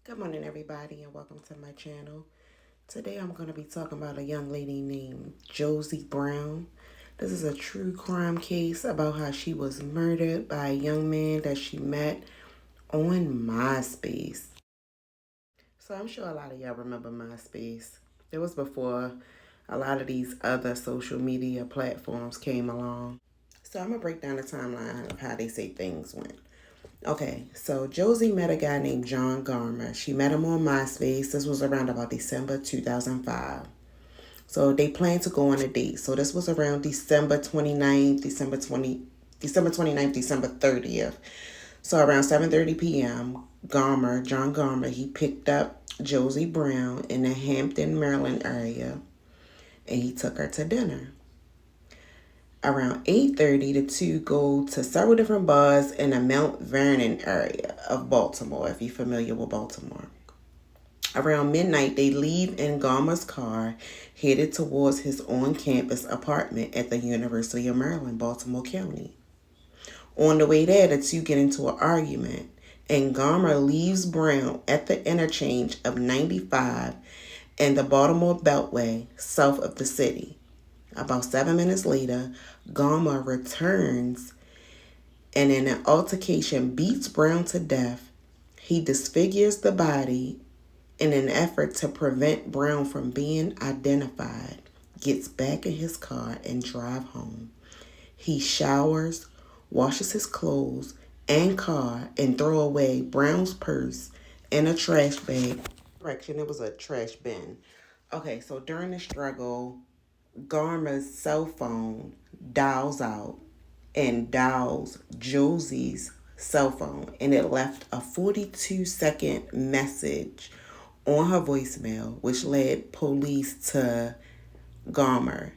Good morning, everybody, and welcome to my channel. Today, I'm going to be talking about a young lady named Josie Brown. This is a true crime case about how she was murdered by a young man that she met on MySpace. So, I'm sure a lot of y'all remember MySpace. It was before a lot of these other social media platforms came along. So, I'm going to break down the timeline of how they say things went. Okay, so Josie met a guy named John Gaumer. She met him on MySpace. This was around about December 2005. So they planned to go on a date. So this was around December 29th, December 30th. So around 7:30 p.m., John Gaumer, he picked up Josie Brown in the Hampton, Maryland area, and he took her to dinner. Around 8:30, the two go to several different bars in the Mount Vernon area of Baltimore, if you're familiar with Baltimore. Around midnight, they leave in Gaumer's car, headed towards his on-campus apartment at the University of Maryland, Baltimore County. On the way there, the two get into an argument, and Gaumer leaves Brown at the interchange of 95 and the Baltimore Beltway, south of the city. About 7 minutes later, Gaumer returns and in an altercation beats Brown to death. He disfigures the body in an effort to prevent Brown from being identified, gets back in his car and drive home. He showers, washes his clothes and car, and throw away Brown's purse in a trash bag. Correction, it was a trash bin. Okay, so during the struggle, Garmer's cell phone dials out and dials Josie's cell phone, and it left a 42-second message on her voicemail, which led police to Gaumer.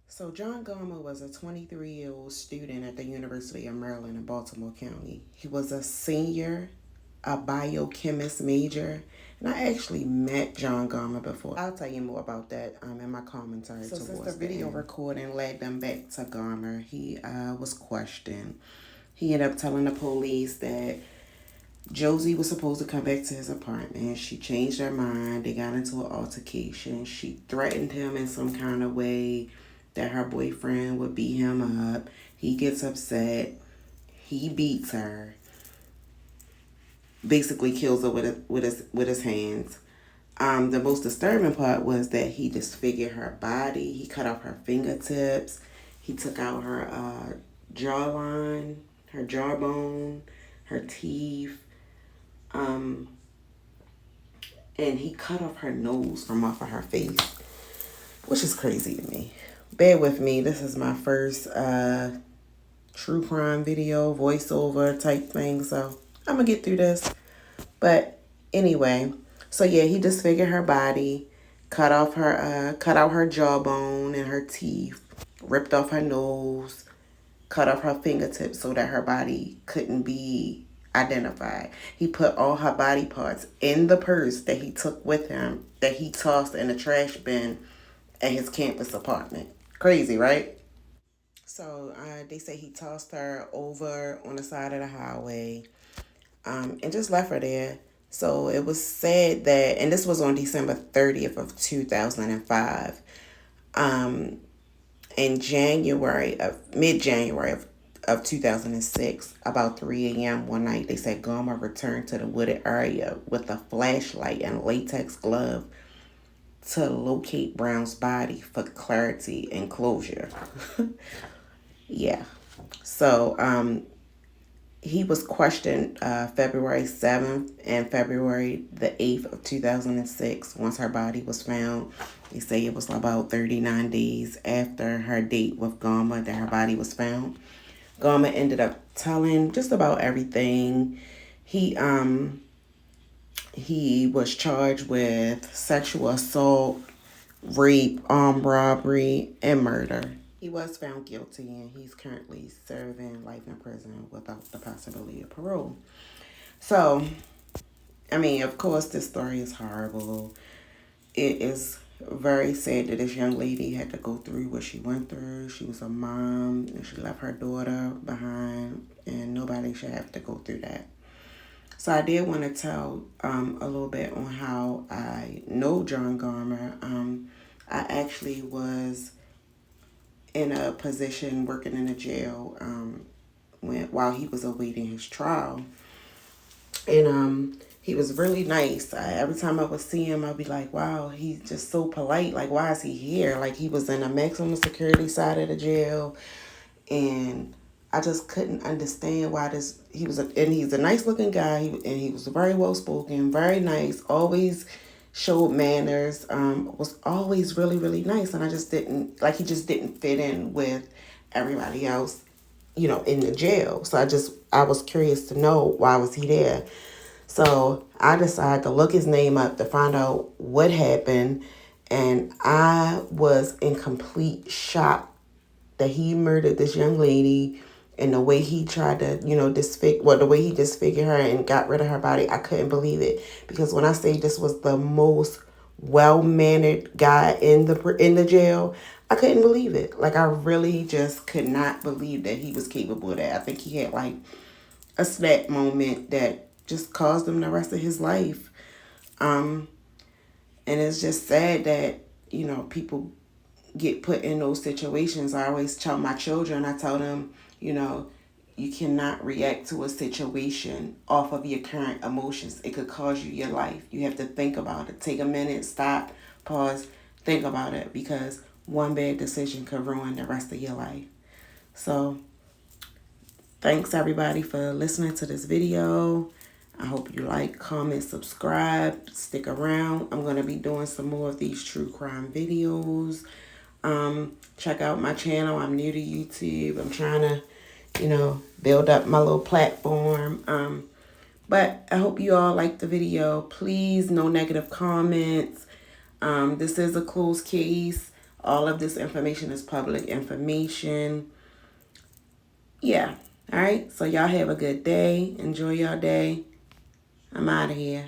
So John Gaumer was a 23-year-old student at the University of Maryland in Baltimore County. He was a senior, a biochemist major, and I actually met John Gaumer before. I'll tell you more about that in my commentary. So since the video recording led them back to Gaumer, he was questioned. He ended up telling the police that Josie was supposed to come back to his apartment. She changed her mind. They got into an altercation. She threatened him in some kind of way that her boyfriend would beat him up. He gets upset. He beats her. Basically kills her with his hands. The most disturbing part was that he disfigured her body. He cut off her fingertips. He took out her jawline, her jawbone, her teeth. And he cut off her nose from off of her face, which is crazy to me. Bear with me. This is my first true crime video, voiceover type thing, so I'm gonna get through this. But anyway, so yeah, he disfigured her body, cut out her jawbone and her teeth, ripped off her nose, cut off her fingertips so that her body couldn't be identified. He put all her body parts in the purse that he took with him, that he tossed in a trash bin at his campus apartment. Crazy, right? So they say he tossed her over on the side of the highway, and just left her there. So it was said that, and this was on December 30th of 2005. In mid-January of 2006, about 3 a.m. one night, they said Gaumer returned to the wooded area with a flashlight and latex glove to locate Brown's body for clarity and closure. Yeah. So he was questioned February 7th and February the 8th of 2006 once her body was found. They say it was about 39 days after her date with Gaumer that her body was found. Gaumer ended up telling just about everything. He was charged with sexual assault, rape, armed robbery, and murder. He was found guilty, and he's currently serving life in prison without the possibility of parole. So, I mean, of course, this story is horrible. It is very sad that this young lady had to go through what she went through. She was a mom, and she left her daughter behind, and nobody should have to go through that. So I did want to tell a little bit on how I know John Gaumer. I actually was in a position working in a jail while he was awaiting his trial, and he was really nice. Every time I would see him, I'd be like, "Wow, he's just so polite. Like, why is he here?" Like, he was in a maximum security side of the jail, and I just couldn't understand why this. And he's a nice looking guy, and he was very well spoken, very nice, always showed manners, was always really, really nice, and I just didn't like. He just didn't fit in with everybody else, in the jail. So I was curious to know why was he there. So I decided to look his name up to find out what happened, and I was in complete shock that he murdered this young lady, and the way he tried to, the way he disfigured her and got rid of her body. I couldn't believe it, because when I say this was the most well-mannered guy in the jail, I couldn't believe it. Like, I really just could not believe that he was capable of that. I think he had like a snap moment that just caused him the rest of his life. And it's just sad that, people get put in those situations. I always tell my children, I tell them, you cannot react to a situation off of your current emotions. It could cost you your life. You have to think about it. Take a minute, stop, pause, think about it, because one bad decision could ruin the rest of your life. So, thanks everybody for listening to this video. I hope you like, comment, subscribe, stick around. I'm going to be doing some more of these true crime videos. Check out my channel. I'm new to YouTube. I'm trying to, build up my little platform. But I hope you all like the video. Please, no negative comments. This is a closed case. All of this information is public information. Yeah. All right. So y'all have a good day. Enjoy your day. I'm out of here.